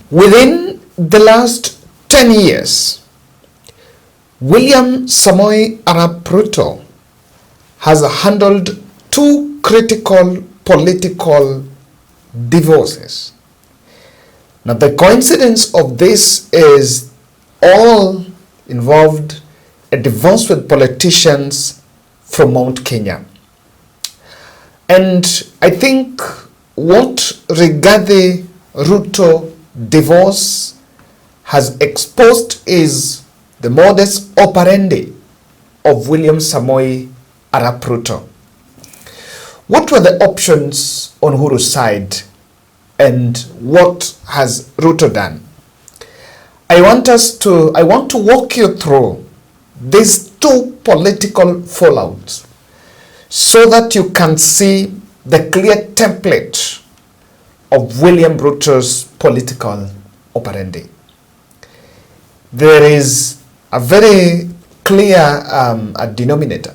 Within the last 10 years, William Samoei Arap Ruto has handled two critical political divorces. Now, the coincidence of this is all involved a divorce with politicians from Mount Kenya. And I think what Rigathi Ruto divorce has exposed is the modus operandi of William Samoei Arap Ruto. What were the options on Uhuru's side and what has Ruto done? I want to walk you through these two political fallouts so that you can see the clear template of William Ruto's political operandi. There is a very clear denominator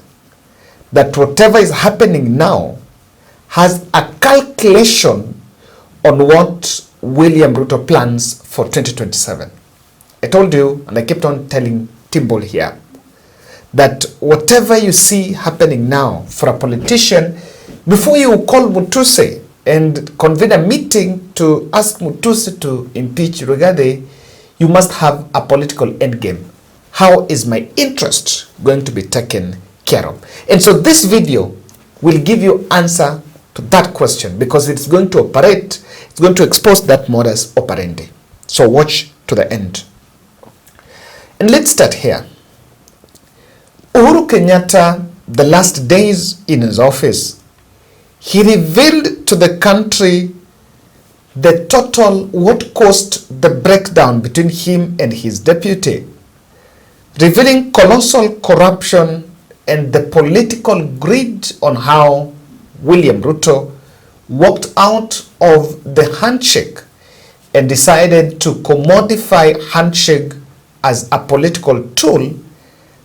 that whatever is happening now has a calculation on what William Ruto plans for 2027. I told you, and I kept on telling Timbol here, that whatever you see happening now for a politician, before you call Mutuse and convene a meeting to ask Mutuse to impeach Rigathi, you must have a political endgame. How is my interest going to be taken care of? And so this video will give you answer to that question because it's going to operate, it's going to expose that modus operandi. So watch to the end. And let's start here. Uhuru Kenyatta, the last days in his office, he revealed to the country the total what caused the breakdown between him and his deputy, revealing colossal corruption and the political greed on how William Ruto walked out of the handshake and decided to commodify handshake as a political tool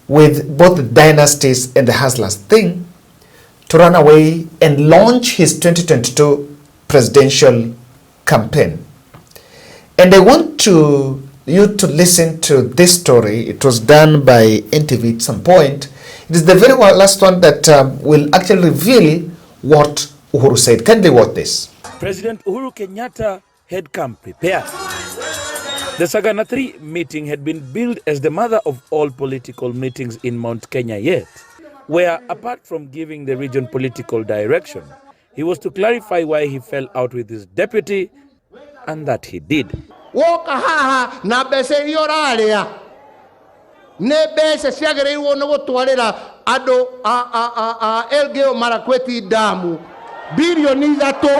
with both the dynasties and the hustlers thing to run away and launch his 2022 presidential campaign. And I want you to listen to this story. It was done by NTV at some point. It is the very last one that will actually reveal what Uhuru said. Can they watch this? President Uhuru Kenyatta had come prepared. The Sagana 3 meeting had been billed as the mother of all political meetings in Mount Kenya yet, where apart from giving the region political direction, he was to clarify why he fell out with his deputy, and that he did. Woka haha na mbeca iria ũrarĩa nĩ mbeca ciagĩrĩirwo nĩ gũtwarĩra andũ a Elgeyo Marakwet damu bilioni 3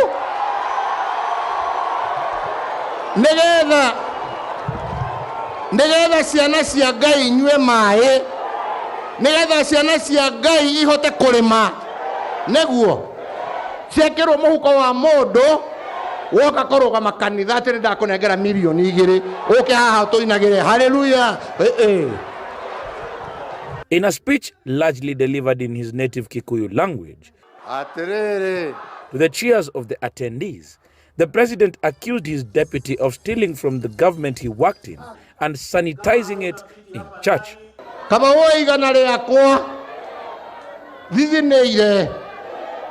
nĩgetha ciana cia Ngai inyue maĩ, nĩgetha ciana cia Ngai ihote kũrĩma, nĩguo ciekĩrwo mũhuko wa mũndũ woka kũrũgama kanitha atĩ ndakũnengera milioni 2 ũke haha tũinagĩre hallelujah. In a speech largely delivered in his native Kikuyu language, to the cheers of the attendees, the president accused his deputy of stealing from the government he worked in and sanitizing it in church. Kama woigana rĩakwa thithinĩire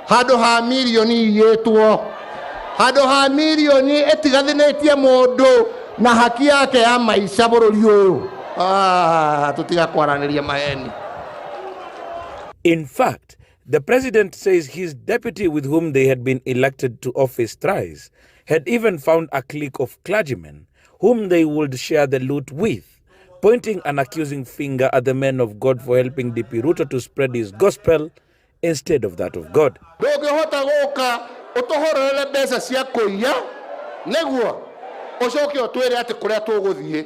handũ ha milioni iyĩtwo, handũ ha milioni ĩtigathinĩtie mũndũ na haki yake ya maica bũrũri ũyũ. Tũtiga kwaranĩria maheni. In fact, the president says his deputy, with whom they had been elected to office thrice, had even found a clique of clergymen whom they would share the loot with, pointing an accusing finger at the men of God for helping DP Ruto to spread his gospel instead of that of God. Ndũngĩhota gũka ũtũhorere mbeca cia kũiya nĩguo ũcoke ũtwĩre atĩ kũrĩa tũgũthiĩ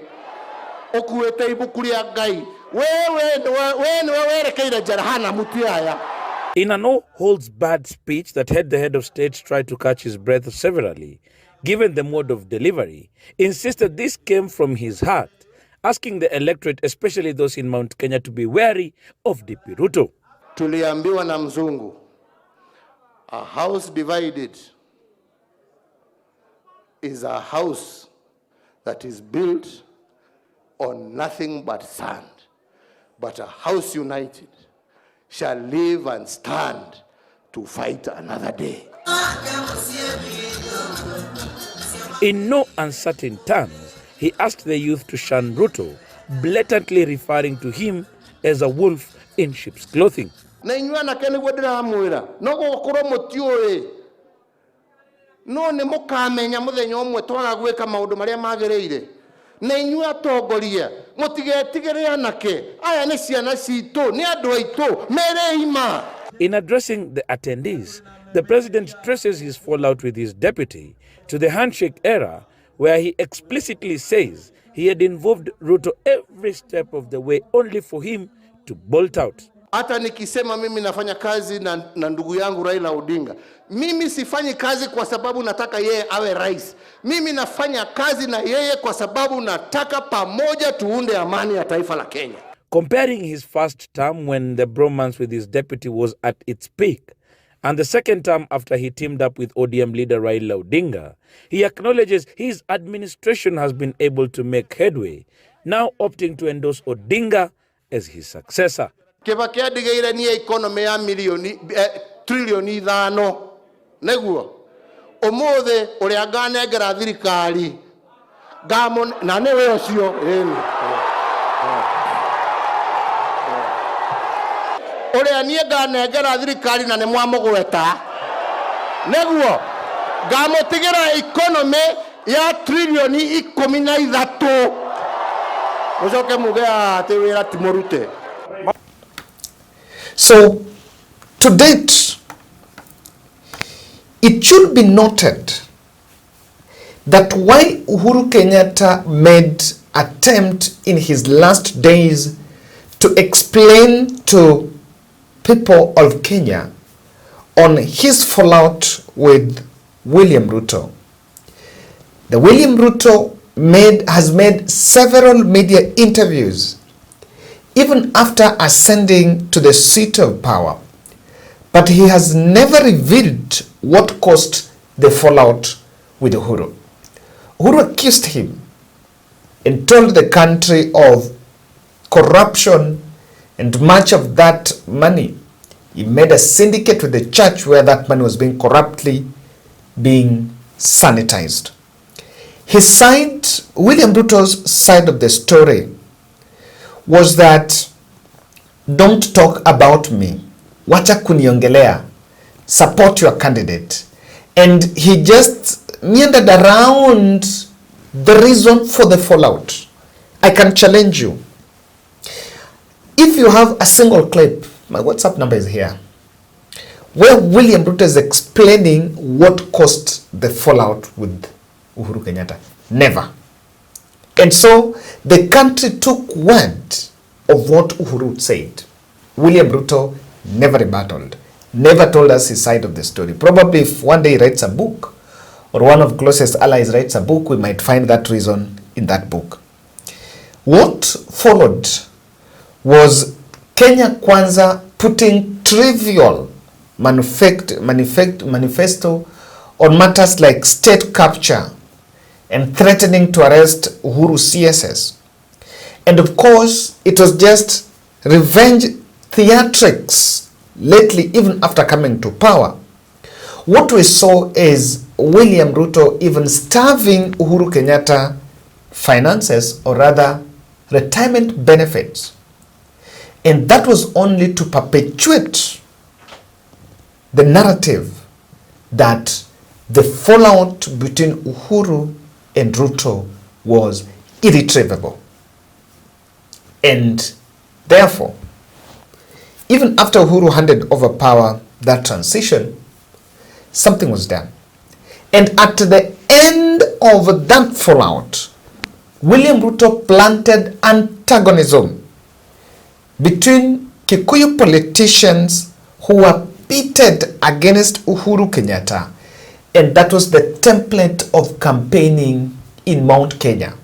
ũkuĩte ibuku rĩa Ngai. We nĩwe werekeire Jarahana Mutiaya. In a no-holds-barred speech that had the head of state try to catch his breath severally, given the mode of delivery, insisted this came from his heart, asking the electorate, especially those in Mount Kenya, to be wary of DP Ruto. Tuliambiwa na mzungu, a house divided is a house that is built on nothing but sand, but a house united shall live and stand to fight another day. In no uncertain terms, he asked the youth to shun Ruto, blatantly referring to him as a wolf in sheep's clothing. Na inyuĩ anake nĩguo ndĩramwĩra no gũkorwo mũtiũĩ no nĩ mũkamenya mũthenya ũmwe twaga gwĩka maũndũ marĩa magĩrĩire. Na inyuĩ atongoria mũtigetigĩre anake aya nĩ ciana citũ nĩ andũ aitũ merĩ ima. In addressing the attendees, the president traces his fallout with his deputy to the handshake era, where he explicitly says he had involved Ruto every step of the way only for him to bolt out. Hata nikisema mimi nafanya kazi na ndugu yangu Raila Odinga, mimi sifanyi kazi kwa sababu nataka yeye awe rais. Mimi nafanya kazi na yeye kwa sababu nataka pamoja tuunde amani ya taifa la Kenya. Comparing his first term when the bromance with his deputy was at its peak and the second term after he teamed up with ODM leader Raila Odinga, he acknowledges his administration has been able to make headway, now opting to endorse Odinga as his successor. Kibaki adigeire ni economy ya trilioni 5 neguo omothe uria nganengera thirikari ngamon na newe ucio uria nie nganengera thirikari na ne mwamugweta neguo ngamutigera economy ya trilioni 13 ucoke mugea ati wira timorute. So, to date, it should be noted that while Uhuru Kenyatta made attempt in his last days to explain to people of Kenya on his fallout with William Ruto, the William Ruto has made several media interviews even after ascending to the seat of power, but he has never revealed what caused the fallout with Uhuru. Uhuru accused him and told the country of corruption, and much of that money, he made a syndicate with the church where that money was being corruptly being sanitized. His side, William Ruto's side of the story, was that don't talk about me, wacha kuniongelea, support your candidate. And he just meandered around the reason for the fallout. I can challenge you. If you have a single clip, my WhatsApp number is here, where William Ruto is explaining what caused the fallout with Uhuru Kenyatta. Never. And so the country took word of what Uhuru said. William Ruto never rebutted, never told us his side of the story. Probably if one day he writes a book, or one of closest allies writes a book, we might find that reason in that book. What followed was Kenya Kwanza putting trivial manifesto on matters like state capture and threatening to arrest Uhuru CSS. And of course, it was just revenge theatrics lately, even after coming to power. What we saw is William Ruto even starving Uhuru Kenyatta finances, or rather retirement benefits. And that was only to perpetuate the narrative that the fallout between Uhuru and Ruto was irretrievable. And therefore, even after Uhuru handed over power, that transition, something was done. And at the end of that fallout, William Ruto planted antagonism between Kikuyu politicians who were pitted against Uhuru Kenyatta, and that was the template of campaigning in Mount Kenya.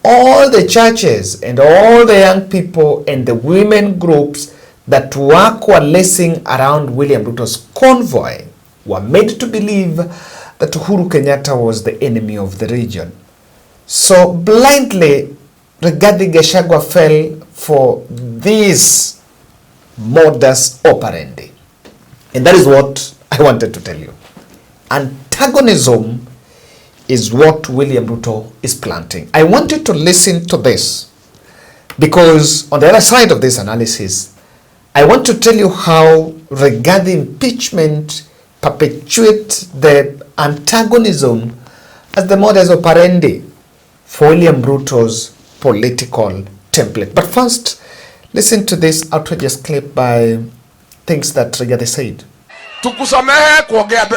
All the churches and all the young people and the women groups that were coalescing around William Ruto's convoy were made to believe that Uhuru Kenyatta was the enemy of the region. So blindly, Rigathi Gachagua fell for this modus operandi. And that is what I wanted to tell you. Antagonism is what William Ruto is planting. I want you to listen to this, because on the other side of this analysis, I want to tell you how Rigathi impeachment perpetuates the antagonism as the modus operandi for William Ruto's political template. But first, listen to this outrageous clip by things that Rigathi said. Tukusamehe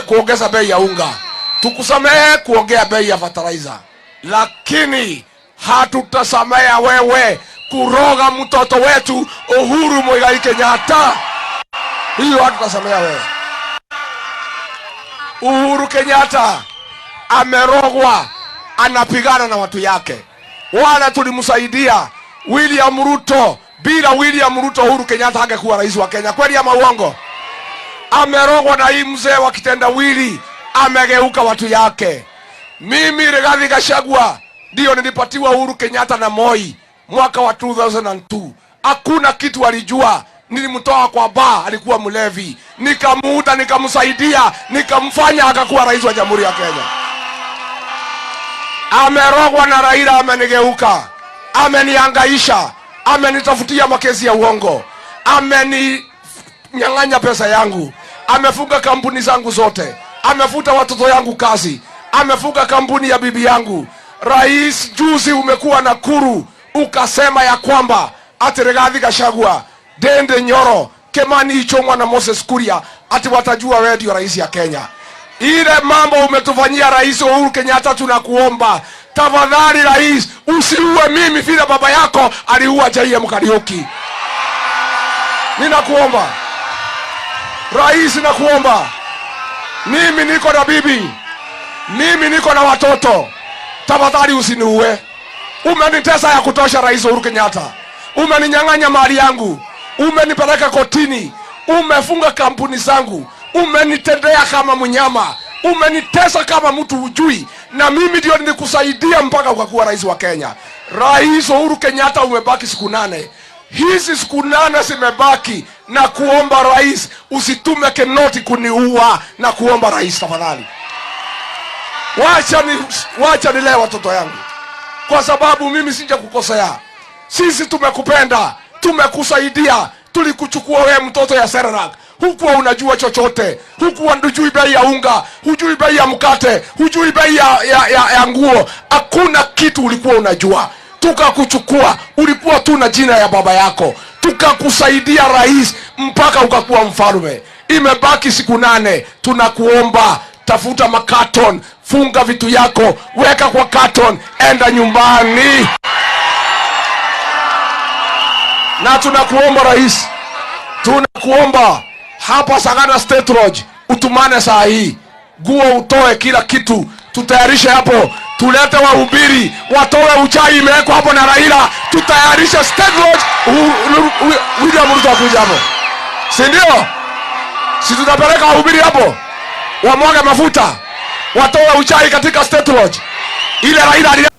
kuongeza bei ya unga, tukusamehe kuongea bei ya fertilizer, lakini hatutasamea wewe kuroga mtoto wetu Uhuru Muigai Kenyatta. Hiyo hatutasamea wewe. Uhuru Kenyatta amerogwa, anapigana na watu yake. Wala tulimsaidia William Ruto. Bila William Ruto, Uhuru Kenyatta hangekuwa rais wa Kenya. Kweli ama uongo? Amerogwa na hii mzee wa kitendawili, amegeuka watu yake. Mimi Rigathi Gachagua ndio nilipatiwa Uhuru Kenyatta na Moi mwaka wa 2002. Hakuna kitu alijua. Nilimtoa kwa baa, alikuwa mlevi, nikamuuta, nikamsaidia, nikamfanya akakuwa rais wa Jamhuri ya Kenya. Amerogwa na Raila, amenigeuka, ameniangaisha, amenitafutia makesi ya uongo, ameninyang'anya pesa yangu, amefunga kampuni zangu zote, amefuta watoto yangu kazi, amefunga kampuni ya bibi yangu. Rais, juzi umekuwa Nakuru ukasema ya kwamba ati Rigathi Gachagua, Dende Nyoro, Kimani Ichung'wa na Moses Kuria ati watajua wewe ndio rais ya Kenya. Ile mambo umetufanyia Rais Uhuru Kenyatta, tunakuomba tafadhali rais, usiue mimi vile baba yako aliua JM Kariuki. Ninakuomba rais, nakuomba. Mimi niko na bibi, mimi niko na watoto, tafadhali usiniue. Umenitesa ya kutosha Rais Uhuru Kenyatta. Umeninyang'anya mali yangu, umenipeleka kotini, umefunga kampuni zangu, umenitendea kama mnyama, umenitesa kama mtu hujui, na mimi ndio nilikusaidia mpaka ukakuwa rais wa Kenya. Rais Uhuru Kenyatta, umebaki siku 8. Hizi siku 8 zimebaki, na kuomba rais, usitume Kenoti kuniua, na kuomba rais tafadhali. Wacha nilee watoto yangu, kwa sababu mimi sija kukosea. Sisi tumekupenda, tumekusaidia, tulikuchukua wewe mtoto ya Serelak. Hukuwa unajua chochote, hukuwa hujui bei ya unga, hujui bei ya mkate, hujui bei ya nguo. Hakuna kitu ulikuwa unajua. Tukakuchukua, ulikuwa tu na jina ya baba yako, tukakusaidia rais mpaka ukakuwa mfalme. Imebaki siku 8, tunakuomba tafuta makaton, funga vitu yako, weka kwa katon, enda nyumbani. Na tunakuomba rais, tunakuomba hapa Sagana State Lodge utumane saa hii, guo utoe kila kitu, tutayarishe hapo, tulete wahubiri, watoe uchai imewekwa hapo na Raila, tutayarishe State Lodge. William Ruto akuja hapo, si ndio? Si tutapeleka wahubiri hapo, wamwage mafuta, watoe uchai katika State Lodge ile Raila.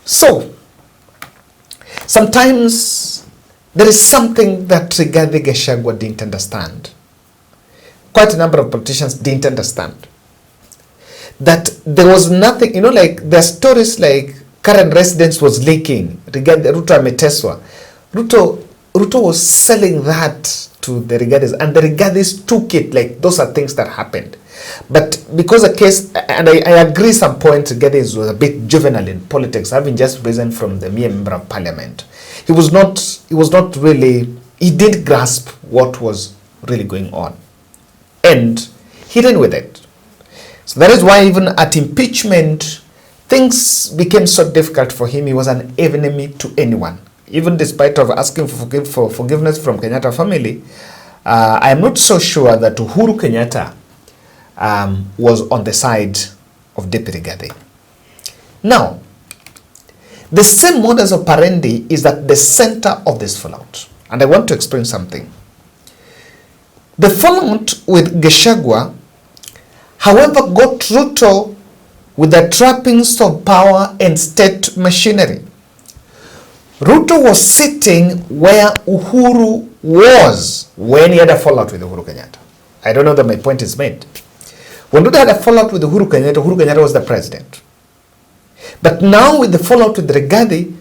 So sometimes there is something that Rigathi Gachagua didn't understand. Quite a number of politicians didn't understand. That there was nothing, you know, like the stories like current residence was leaking, Ruto ameteswa. Ruto was selling that to the Rigathis, and the Rigathis took it like those are things that happened. But because the case, and I agree some points, Rigathis was a bit juvenile in politics, having just risen from the mere member of parliament. He was not really, he didn't grasp what was really going on, and he ran with it. So that is why even at impeachment, things became so difficult for him. He was an enemy to anyone. Even despite of asking for forgiveness from Kenyatta family, I am not so sure that Uhuru Kenyatta was on the side of Deputy Rigathi. Now, the same modus of Parandi is at the center of this fallout. And I want to explain something. The fallout with Gachagua, however, got Ruto with the trappings of power and state machinery. Ruto was sitting where Uhuru was when he had a fallout with Uhuru Kenyatta. I don't know that my point is made. When Ruto had a fallout with Uhuru Kenyatta was the president. But now with the fallout with Rigathi,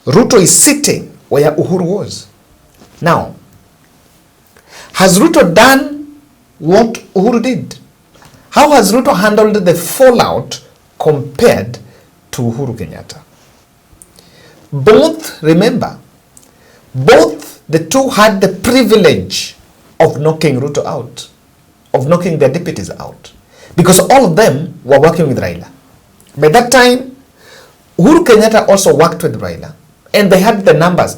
Ruto is sitting where Uhuru was. Now, has Ruto done what Uhuru did? How has Ruto handled the fallout compared to Uhuru Kenyatta? Both, remember, both the two had the privilege of knocking Ruto out, of knocking their deputies out, because all of them were working with Raila. By that time, Uhuru Kenyatta also worked with Raila, and they had the numbers.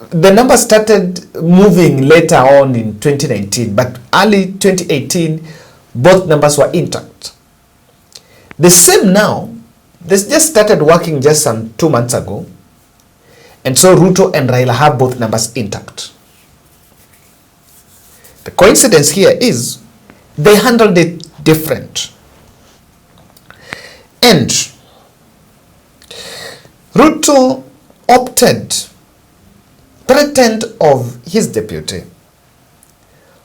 The numbers started moving later on in 2019, but early 2018, both numbers were intact. The same now, they just started working just some 2 months ago, and so Ruto and Raila have both numbers intact. The coincidence here is they handled it different. And Ruto opted, threatened of his deputy,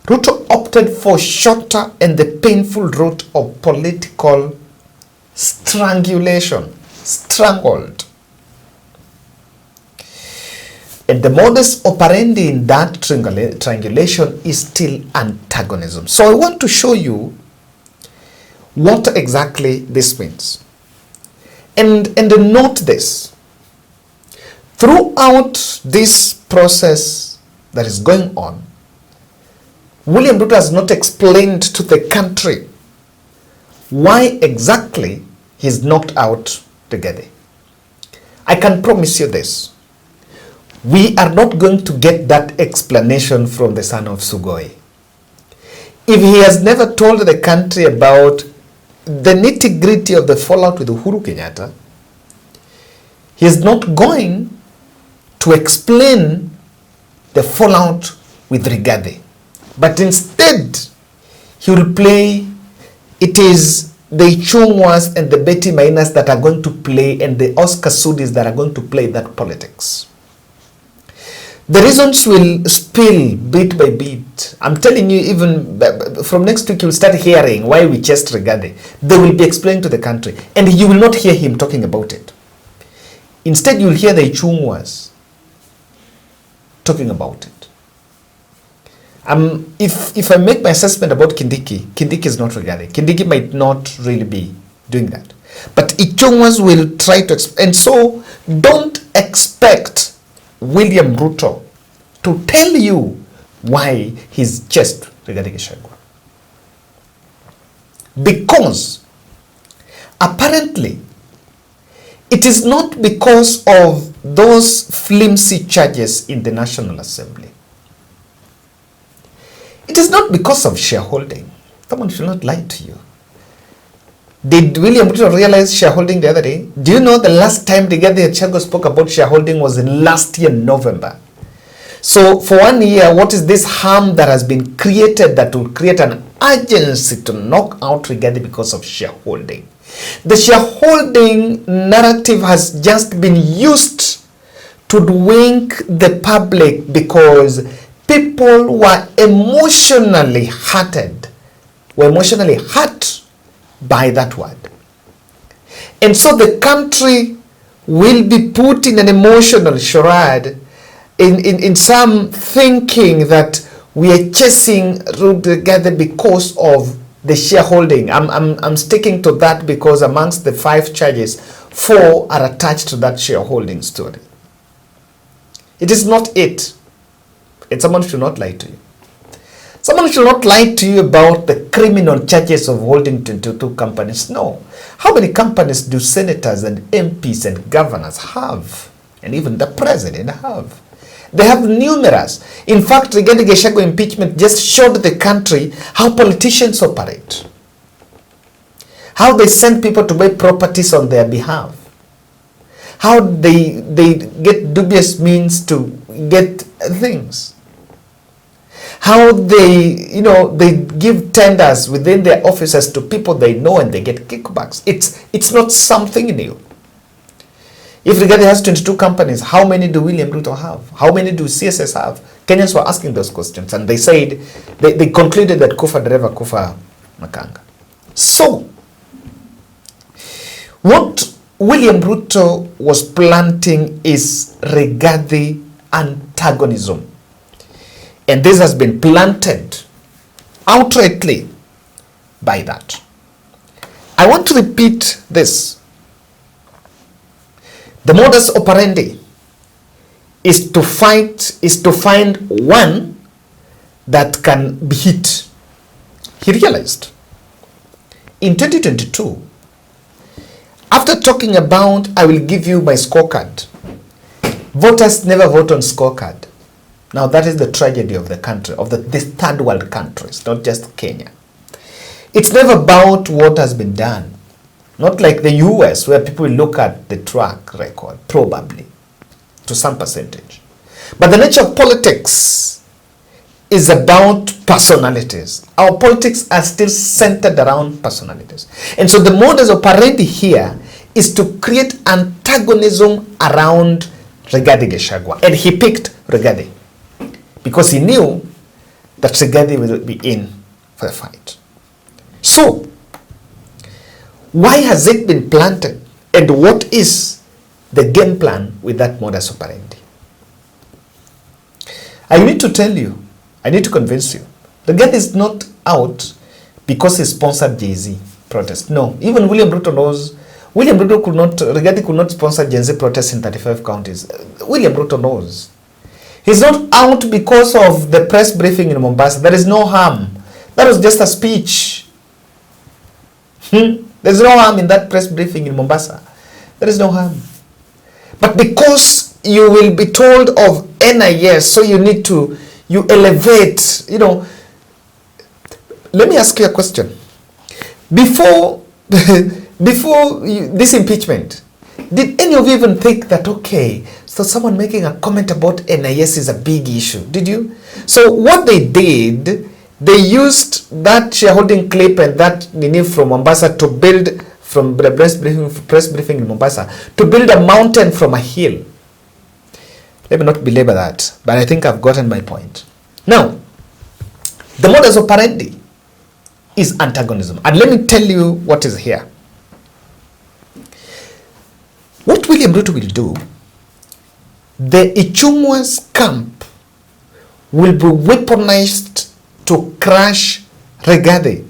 Ruto opted for shorter and the painful route of political strangulation, strangled. And the modus operandi in that triangulation is still antagonism. So I want to show you what exactly this means. And note this. Throughout this process that is going on, William Ruto has not explained to the country why exactly he's knocked out Rigathi. I can promise you this. We are not going to get that explanation from the son of Sugoi. If he has never told the country about the nitty-gritty of the fallout with Uhuru Kenyatta, he is not going to explain the fallout with Rigathi. But instead, he will play, it is the Ichungwas and the Betty Mainas that are going to play, and the Oscar Sudis that are going to play that politics. The reasons will spill bit by bit. I'm telling you, even from next week, you'll start hearing why we chased Rigathi. They will be explained to the country, and you will not hear him talking about it. Instead, you'll hear the Ichungwas talking about it. If I make my assessment about Kindiki is not Rigathi. Kindiki might not really be doing that. But Ichungwas will try to explain. And so, don't expect William Ruto to tell you why he's just Rigathi Gachagua. Because apparently it is not because of those flimsy charges in the National Assembly. It is not because of shareholding. Someone should not lie to you. Did William Ruto realize shareholding the other day? Do you know the last time Rigathi Gachagua spoke about shareholding was in last year, November? So for 1 year, what is this harm that has been created that will create an urgency to knock out Rigathi because of shareholding? The shareholding narrative has just been used to wink the public because people were emotionally hurt by that word. And so the country will be put in an emotional charade in some thinking that we are chasing Rigathi because of the shareholding. I'm sticking to that because amongst the 5 charges, 4 are attached to that shareholding story. It is not it. And someone should not lie to you. Someone should not lie to you about the criminal charges of holding 22 companies. No. How many companies do senators and MPs and governors have? And even the president have. They have numerous. In fact, Rigathi Gachagua impeachment just showed the country how politicians operate. How they send people to buy properties on their behalf. How they get dubious means to get things. how they give tenders within their offices to people they know and they get kickbacks. It's not something new. If Rigathi has 22 companies, how many do William Ruto have? How many do CSS have? Kenyans were asking those questions, and they said, they concluded that kufa dereva kufa makanga. So, what William Ruto was planting is Rigathi antagonism. And this has been planted outrightly by that. I want to repeat this. The modus operandi is to find one that can be hit. He realized in 2022, after talking about, I will give you my scorecard, voters never vote on scorecard. Now that is the tragedy of the country, of these third world countries, not just Kenya. It's never about what has been done. Not like the US, where people look at the track record, probably, to some percentage. But the nature of politics is about personalities. Our politics are still centered around personalities. And so the modus operandi here is to create antagonism around Rigathi Gachagua. And he picked Rigathi because he knew that Rigathi will be in for the fight. So, why has it been planted? And what is the game plan with that modus operandi? I need to tell you, I need to convince you. Rigathi is not out because he sponsored Jay-Z protest. No, even William Ruto knows. Rigathi could not sponsor Gen Z protests in 35 counties. William Ruto knows. He's not out because of the press briefing in Mombasa. There is no harm. That was just a speech. There's no harm in that press briefing in Mombasa. There is no harm. But because you will be told of NIS, so you need to, you elevate, Let me ask you a question. Before this impeachment, did any of you even think that, okay, so someone making a comment about NIS is a big issue? Did you? So what they did, they used that shareholding clip and that nini from Mombasa to build, from the press briefing in Mombasa, to build a mountain from a hill. Let me not belabor that, but I think I've gotten my point. Now, the modus operandi is antagonism. And let me tell you what is here. What William Ruto will do, the Ichung'wa's camp will be weaponized to crush Rigathi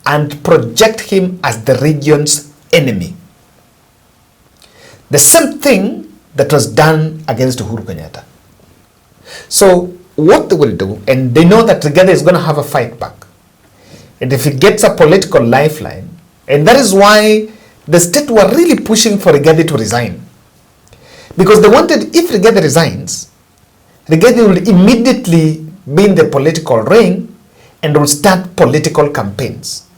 and project him as the region's enemy. The same thing that was done against Uhuru Kenyatta. So what they will do, and they know that Rigathi is going to have a fight back. And if he gets a political lifeline, and that is why the state were really pushing for Rigathi to resign. Because they wanted, if Rigathi resigns, Rigathi will immediately be in the political ring and will start political campaigns.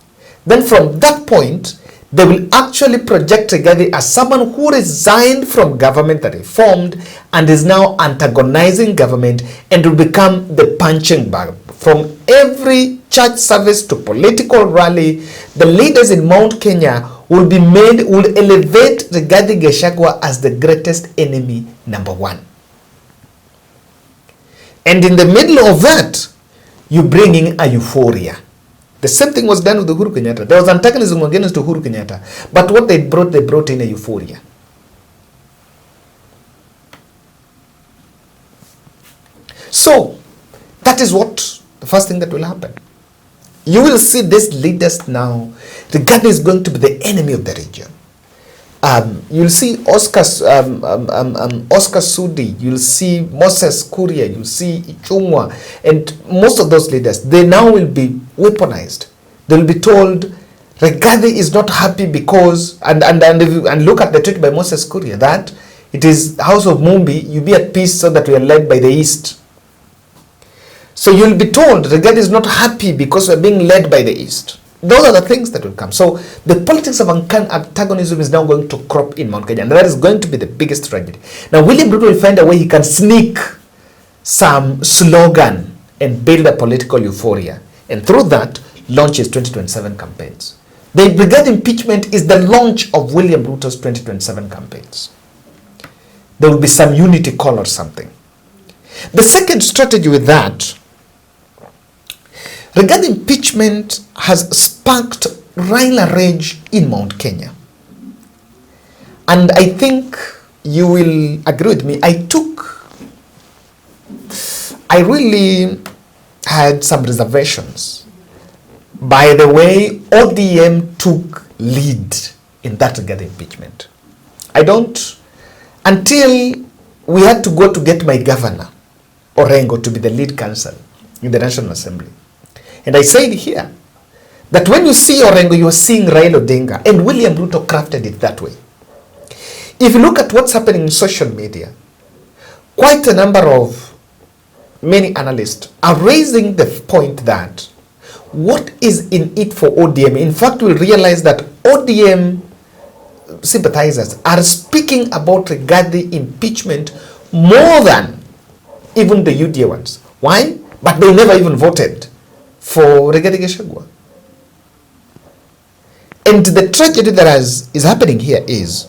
Then from that point, they will actually project Rigathi as someone who resigned from government that he formed and is now antagonizing government and will become the punching bag. From every church service to political rally, the leaders in Mount Kenya will elevate Rigathi Gachagua as the greatest enemy number one. And in the middle of that, you bring in a euphoria. The same thing was done with Uhuru Kenyatta. There was antagonism against Uhuru Kenyatta. But what they brought in a euphoria. So, that is what the first thing that will happen. You will see these leaders now. Rigathi is going to be the enemy of the region. You'll see Oscar Sudi, you'll see Moses Kuria, you'll see Ichung'wa, and most of those leaders, they now will be weaponized. They'll be told, Rigathi is not happy because, and look at the tweet by Moses Kuria, that it is House of Mumbi, you be at peace so that we are led by the East. So you'll be told Rigathi is not happy because we're being led by the East. Those are the things that will come. So the politics of antagonism is now going to crop in Mount Kenya, and that is going to be the biggest tragedy. Now William Ruto will find a way he can sneak some slogan and build a political euphoria, and through that, launch his 2027 campaigns. The Rigathi impeachment is the launch of William Ruto's 2027 campaigns. There will be some unity call or something. The second strategy with that, Rigathi impeachment has sparked Raila rage in Mount Kenya. And I think you will agree with me. I really had some reservations by the way ODM took lead in that Rigathi impeachment. Until we had to go to get my governor, Orengo, to be the lead counsel in the National Assembly. And I said here that when you see Orengo, you are seeing Raila Odinga, and William Ruto crafted it that way. If you look at what's happening in social media, quite a number of many analysts are raising the point that what is in it for ODM? In fact, we'll realize that ODM sympathizers are speaking about Rigathi impeachment more than even the UDA ones. Why? But they never even voted for Rigathi Gachagua. And the tragedy that is happening here is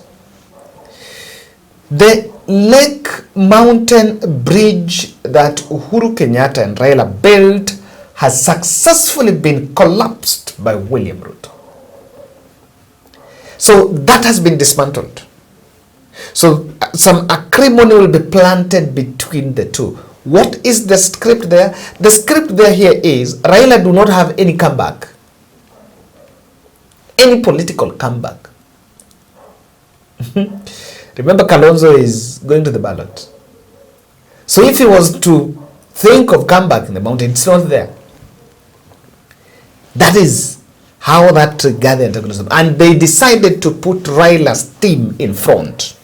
the Lake Mountain Bridge that Uhuru Kenyatta and Raila built has successfully been collapsed by William Ruto. So that has been dismantled. So some acrimony will be planted between the two. What is the script there? The script there here is Raila do not have any comeback. Any political comeback. Remember, Kalonzo is going to the ballot. So if he was to think of comeback in the mountain, it's not there. That is how that gathered antagonism. And they decided to put Raila's team in front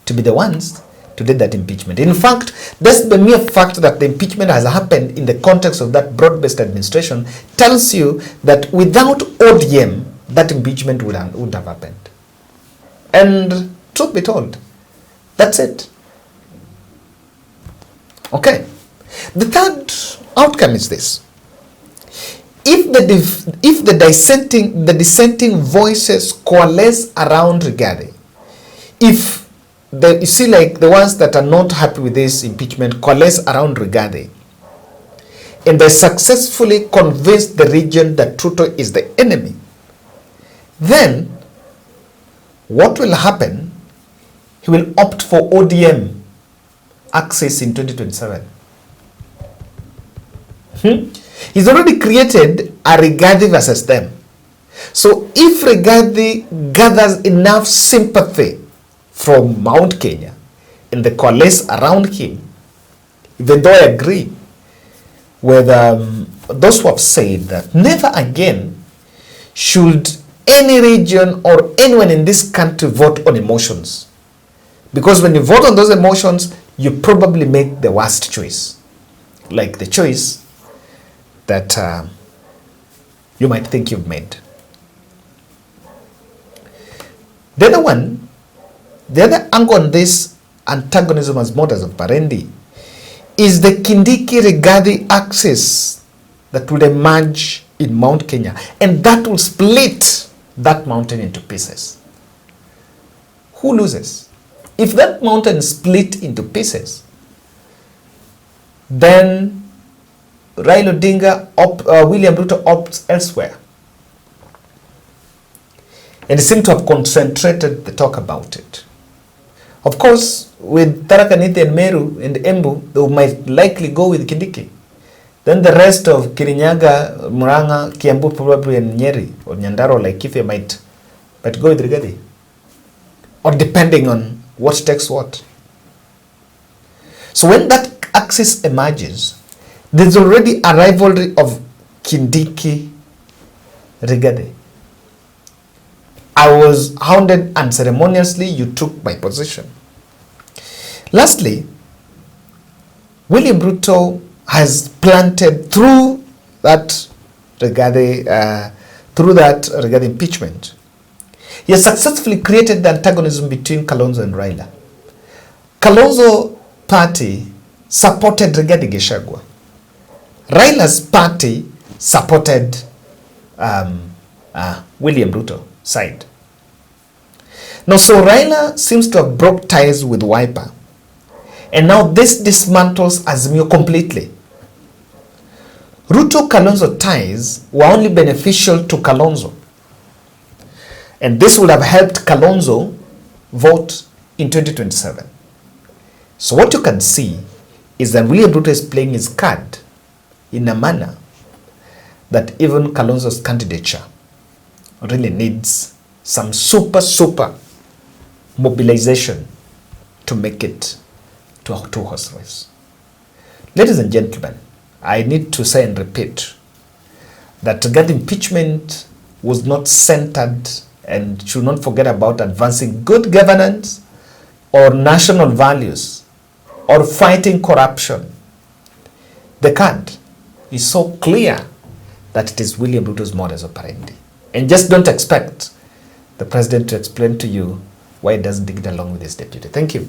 to be the ones to do that impeachment. In fact, that's the mere fact that the impeachment has happened in the context of that broad-based administration tells you that without ODM, that impeachment would have happened. And truth be told, that's it. Okay. The third outcome is this. If the dissenting voices coalesce around Rigathi, if you see like the ones that are not happy with this impeachment coalesce around Rigathi, and they successfully convince the region that Ruto is the enemy, then what will happen? He will opt for ODM access in 2027. He's already created a Rigathi versus them. So if Rigathi gathers enough sympathy from Mount Kenya and they coalesce around him, even though I agree with those who have said that never again should any region or anyone in this country vote on emotions. Because when you vote on those emotions, you probably make the worst choice. Like the choice that you might think you've made. The other angle on this antagonism as models of Parandi is the Kindiki-Rigathi axis that will emerge in Mount Kenya, and that will split that mountain into pieces. Who loses? If that mountain split into pieces, then Raila Odinga, William Ruto opts elsewhere. And they seem to have concentrated the talk about it. Of course, with Tharaka Nithi and Meru and Embu, they might likely go with Kindiki. Then the rest of Kirinyaga, Murang'a, Kiambu probably, and Nyeri or Nyandarua like Kithe might go with Rigathi. Or depending on what takes what. So when that axis emerges, there's already a rivalry of Kindiki Rigathi. I was hounded unceremoniously, you took my position. Lastly, William Ruto has planted through that Rigathi impeachment. He has successfully created the antagonism between Kalonzo and Raila. Kalonzo party supported Rigathi Gachagua. Raila's party supported William Ruto side. Now, so Raila seems to have broke ties with Wiper. And now this dismantles Azimio completely. Ruto-Kalonzo ties were only beneficial to Kalonzo. And this would have helped Kalonzo vote in 2027. So what you can see is that William Ruto is playing his card in a manner that even Kalonzo's candidature really needs some super mobilization to make it to a two-horse race. Ladies and gentlemen, I need to say and repeat that Rigathi impeachment was not centered and should not forget about advancing good governance or national values or fighting corruption. The card is so clear that it is William Ruto's modus operandi. And just don't expect the president to explain to you why he doesn't get along with his deputy. Thank you.